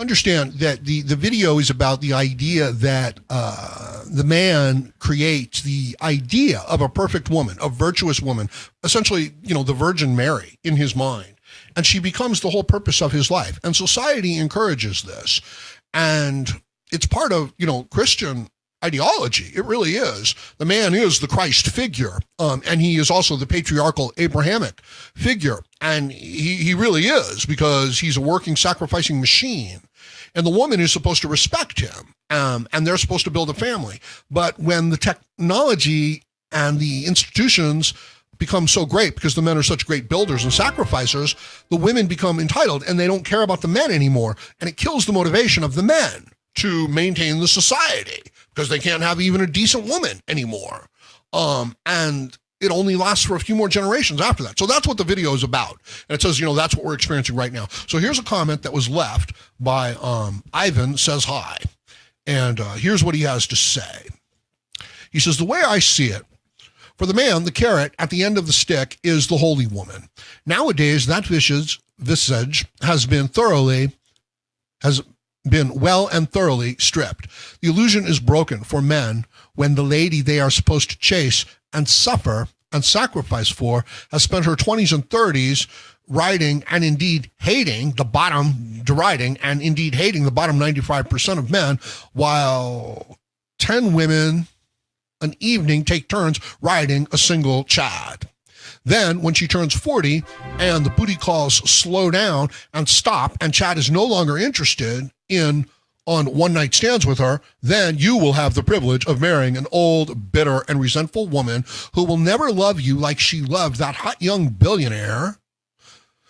understand that the video is about the idea that the man creates the idea of a perfect woman, a virtuous woman, essentially, the Virgin Mary in his mind. And she becomes the whole purpose of his life. And society encourages this. And it's part of, Christian ideology. It really is. The man is the Christ figure. And he is also the patriarchal Abrahamic figure. And he really is, because he's a working, sacrificing machine. And the woman is supposed to respect him. And they're supposed to build a family. But when the technology and the institutions become so great, because the men are such great builders and sacrificers, the women become entitled and they don't care about the men anymore. And it kills the motivation of the men to maintain the society, because they can't have even a decent woman anymore. And it only lasts for a few more generations after that. So that's what the video is about. And it says, that's what we're experiencing right now. So here's a comment that was left by Ivan Says Hi. And here's what he has to say. He says, the way I see it, for the man, the carrot at the end of the stick is the holy woman. Nowadays, that visage has been well and thoroughly stripped. The illusion is broken for men when the lady they are supposed to chase and suffer and sacrifice for has spent her 20s and 30s riding and indeed hating the bottom, deriding and indeed hating the bottom 95% of men, while 10 women an evening take turns riding a single Chad. Then, when she turns 40 and the booty calls slow down and stop, and Chad is no longer interested on one-night stands with her, then you will have the privilege of marrying an old, bitter, and resentful woman who will never love you like she loved that hot young billionaire,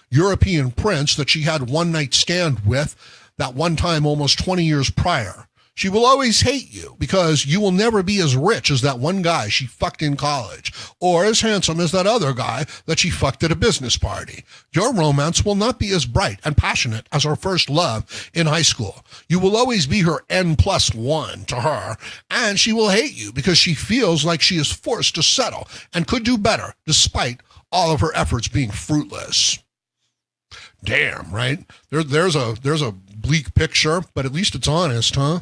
European prince that she had one-night stand with that one time almost 20 years prior. She will always hate you because you will never be as rich as that one guy she fucked in college, or as handsome as that other guy that she fucked at a business party. Your romance will not be as bright and passionate as her first love in high school. You will always be her N+1 to her, and she will hate you because she feels like she is forced to settle and could do better despite all of her efforts being fruitless. Damn, right? There's a bleak picture, but at least it's honest, huh?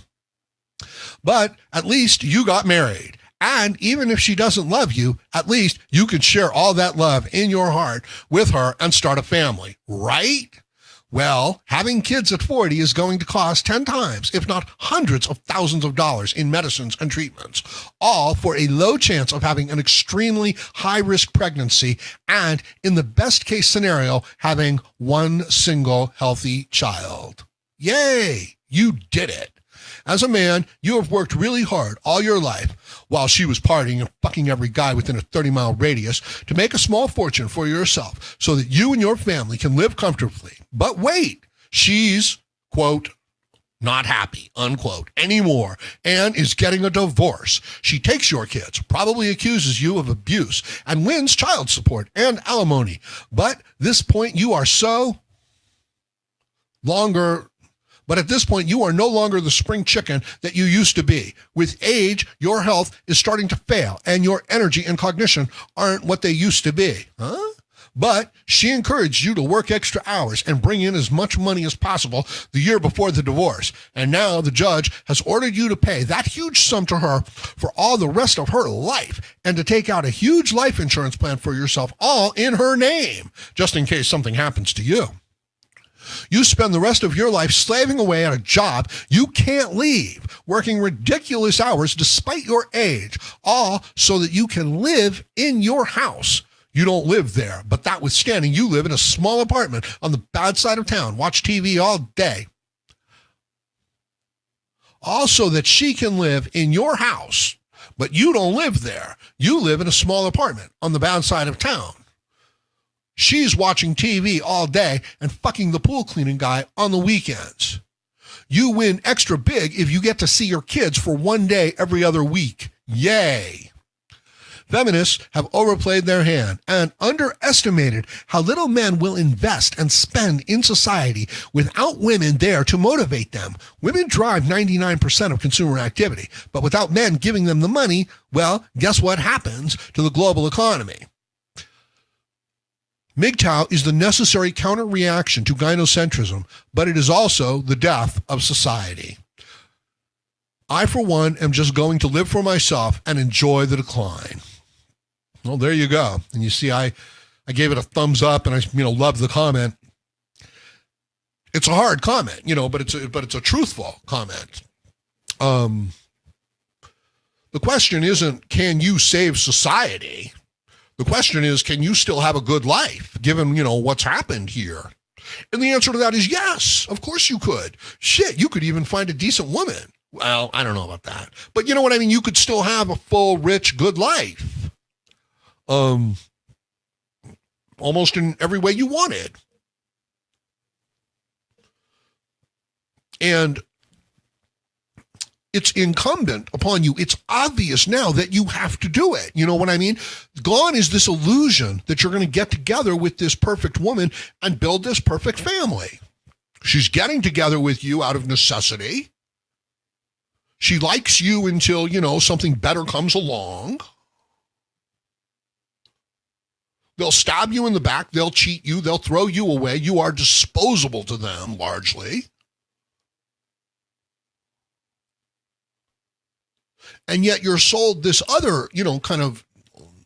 But at least you got married. And even if she doesn't love you, at least you can share all that love in your heart with her and start a family, right? Well, having kids at 40 is going to cost 10 times, if not hundreds of thousands of dollars in medicines and treatments, all for a low chance of having an extremely high-risk pregnancy and, in the best-case scenario, having one single healthy child. Yay! You did it. As a man, you have worked really hard all your life while she was partying and fucking every guy within a 30-mile radius to make a small fortune for yourself so that you and your family can live comfortably. But wait, she's, quote, not happy, unquote, anymore, and is getting a divorce. She takes your kids, probably accuses you of abuse, and wins child support and alimony. But this point, you are But at this point, you are no longer the spring chicken that you used to be. With age, your health is starting to fail, and your energy and cognition aren't what they used to be. Huh? But she encouraged you to work extra hours and bring in as much money as possible the year before the divorce. And now the judge has ordered you to pay that huge sum to her for all the rest of her life and to take out a huge life insurance plan for yourself, all in her name, just in case something happens to you. You spend the rest of your life slaving away at a job you can't leave, working ridiculous hours despite your age, all so that you can live in your house. You don't live there, but notwithstanding, you live in a small apartment on the bad side of town, watch TV all day. Also that she can live in your house, but you don't live there. You live in a small apartment on the bad side of town. She's watching TV all day and fucking the pool cleaning guy on the weekends. You win extra big if you get to see your kids for one day every other week. Yay. Feminists have overplayed their hand and underestimated how little men will invest and spend in society without women there to motivate them. Women drive 99% of consumer activity, but without men giving them the money, well, guess what happens to the global economy? MGTOW is the necessary counter-reaction to gynocentrism, but it is also the death of society. I, for one, am just going to live for myself and enjoy the decline. Well, there you go. And you see, I gave it a thumbs up, and I loved the comment. It's a hard comment, but it's a truthful comment. The question isn't, can you save society? The question is, can you still have a good life, given, what's happened here? And the answer to that is yes, of course you could. Shit, you could even find a decent woman. Well, I don't know about that. But you know what I mean? You could still have a full, rich, good life. Almost in every way you wanted. And it's incumbent upon you. It's obvious now that you have to do it. You know what I mean? Gone is this illusion that you're going to get together with this perfect woman and build this perfect family. She's getting together with you out of necessity. She likes you until, something better comes along. They'll stab you in the back. They'll cheat you. They'll throw you away. You are disposable to them, largely. And yet you're sold this other, kind of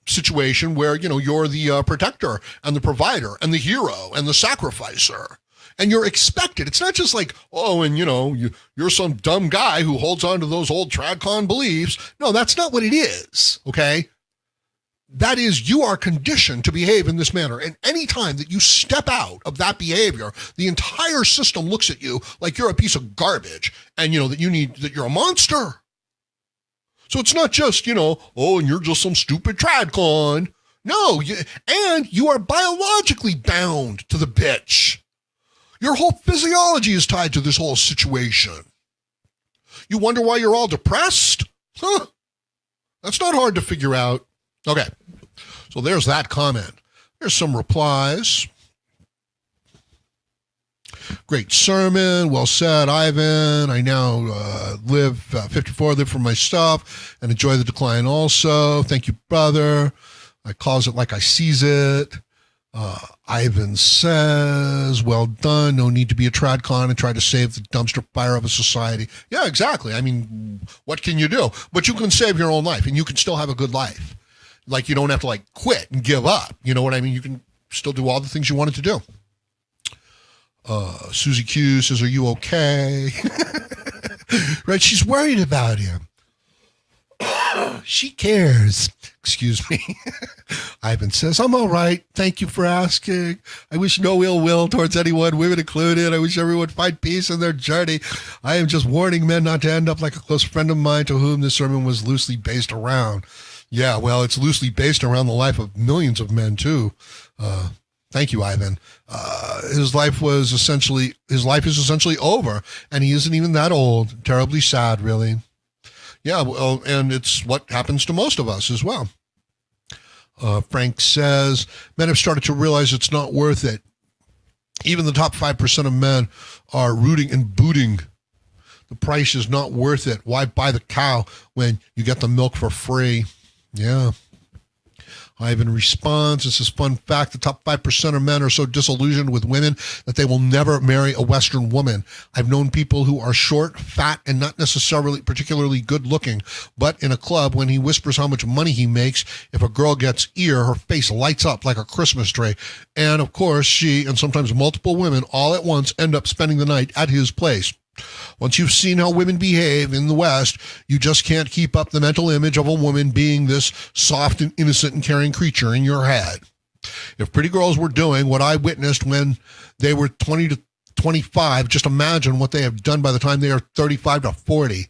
situation where, you're the protector and the provider and the hero and the sacrificer. And you're expected. It's not just like, and you're some dumb guy who holds on to those old tradcon beliefs. No, that's not what it is, okay? That is, you are conditioned to behave in this manner. And any time that you step out of that behavior, the entire system looks at you like you're a piece of garbage and, that you're a monster. So it's not just, and you're just some stupid tradcon. No, and you are biologically bound to the bitch. Your whole physiology is tied to this whole situation. You wonder why you're all depressed? Huh? That's not hard to figure out. Okay, so there's that comment. There's some replies. Great sermon. Well said, Ivan. I now live 54, live for myself, and enjoy the decline also. Thank you, brother. I calls it like I sees it. Ivan says, well done. No need to be a tradcon and try to save the dumpster fire of a society. Yeah, exactly. I mean, what can you do? But you can save your own life, and you can still have a good life. Like, you don't have to, quit and give up. You know what I mean? You can still do all the things you wanted to do. Susie Q says, are you okay? Right? She's worried about him. She cares. Excuse me. Ivan says, I'm all right. Thank you for asking. I wish no ill will towards anyone, women included. I wish everyone find peace in their journey. I am just warning men not to end up like a close friend of mine to whom this sermon was loosely based around. Yeah, well, it's loosely based around the life of millions of men, too. Thank you, Ivan. His life is essentially over, and he isn't even that old. Terribly sad, really. Yeah, well, and it's what happens to most of us as well. Frank says, men have started to realize it's not worth it. Even the top 5% of men are rooting and booting. The price is not worth it. Why buy the cow when you get the milk for free? Yeah. Ivan responds, this is fun fact, the top 5% of men are so disillusioned with women that they will never marry a Western woman. I've known people who are short, fat, and not necessarily particularly good looking, but in a club, when he whispers how much money he makes, if a girl gets ear, her face lights up like a Christmas tree. And of course, she, and sometimes multiple women, all at once end up spending the night at his place. Once you've seen how women behave in the West, you just can't keep up the mental image of a woman being this soft and innocent and caring creature in your head. If pretty girls were doing what I witnessed when they were 20 to 25, just imagine what they have done by the time they are 35 to 40.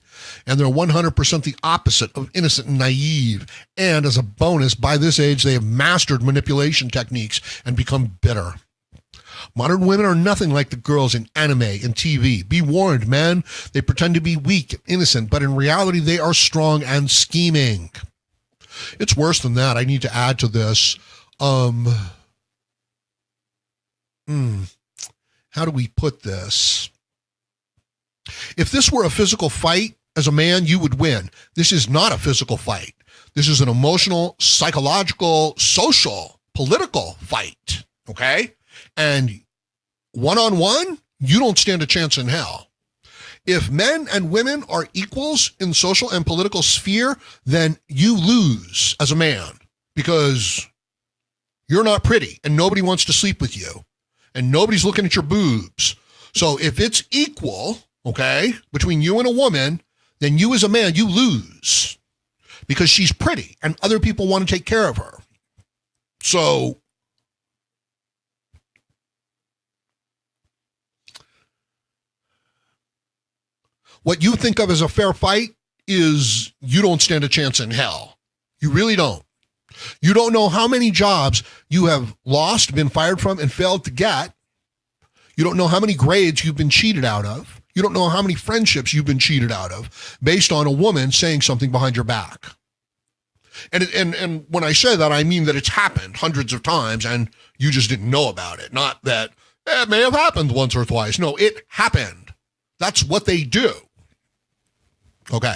And they're 100% the opposite of innocent and naive. And as a bonus, by this age, they have mastered manipulation techniques and become bitter. Modern women are nothing like the girls in anime and TV. Be warned, men. They pretend to be weak, innocent, but in reality, they are strong and scheming. It's worse than that. I need to add to this. How do we put this? If this were a physical fight, as a man, you would win. This is not a physical fight. This is an emotional, psychological, social, political fight. okay? And one-on-one, you don't stand a chance in hell. If men and women are equals in the social and political sphere, then you lose as a man because you're not pretty and nobody wants to sleep with you and nobody's looking at your boobs. So if it's equal, okay, between you and a woman, then you as a man, you lose because she's pretty and other people want to take care of her. So what you think of as a fair fight is you don't stand a chance in hell. You really don't. You don't know how many jobs you have lost, been fired from, and failed to get. You don't know how many grades you've been cheated out of. You don't know how many friendships you've been cheated out of based on a woman saying something behind your back. And when I say that, I mean that it's happened hundreds of times and you just didn't know about it. Not that it may have happened once or twice. No, it happened. That's what they do. Okay,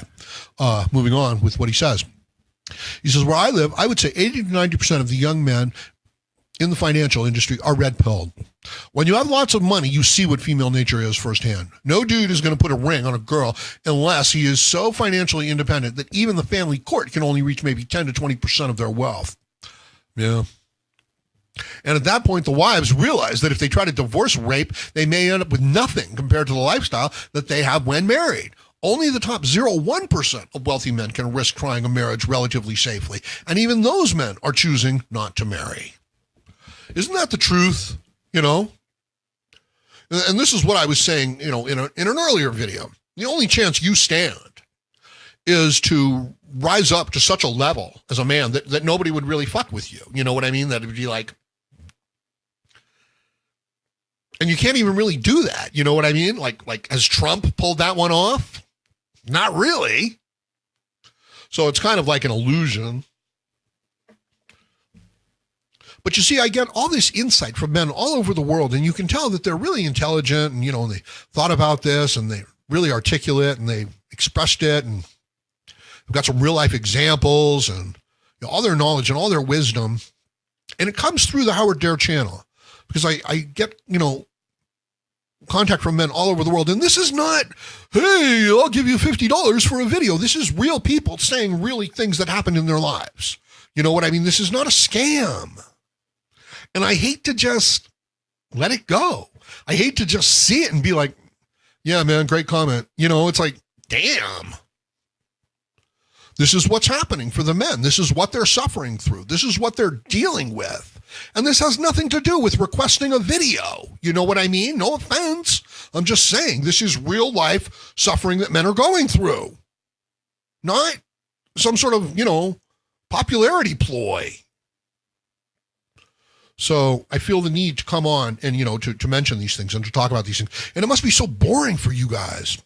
moving on with what he says. He says, where I live, I would say 80 to 90% of the young men in the financial industry are red-pilled. When you have lots of money, you see what female nature is firsthand. No dude is going to put a ring on a girl unless he is so financially independent that even the family court can only reach maybe 10 to 20% of their wealth. Yeah. And at that point, the wives realize that if they try to divorce rape, they may end up with nothing compared to the lifestyle that they have when married. Only the top 0.1% of wealthy men can risk trying a marriage relatively safely. And even those men are choosing not to marry. Isn't that the truth? You know? And this is what I was saying, you know, in an earlier video. The only chance you stand is to rise up to such a level as a man that nobody would really fuck with you. You know what I mean? That it would be like, and you can't even really do that. You know what I mean? Like has Trump pulled that one off? Not really. So it's kind of like an illusion. But you see, I get all this insight from men all over the world, and you can tell that they're really intelligent and, you know, they thought about this and they're really articulate and they expressed it and they've got some real life examples and, you know, all their knowledge and all their wisdom. And it comes through the Howard Dare channel because I get, you know, contact from men all over the world. And this is not, hey, I'll give you $50 for a video. This is real people saying really things that happened in their lives. You know what I mean? This is not a scam. And I hate to just let it go. I hate to just see it and be like, yeah, man, great comment. You know, it's like, damn. This is what's happening for the men. This is what they're suffering through. This is what they're dealing with. And this has nothing to do with requesting a video. You know what I mean? No offense. I'm just saying this is real life suffering that men are going through. Not some sort of, you know, popularity ploy. So I feel the need to come on and, you know, to mention these things and to talk about these things. And it must be so boring for you guys.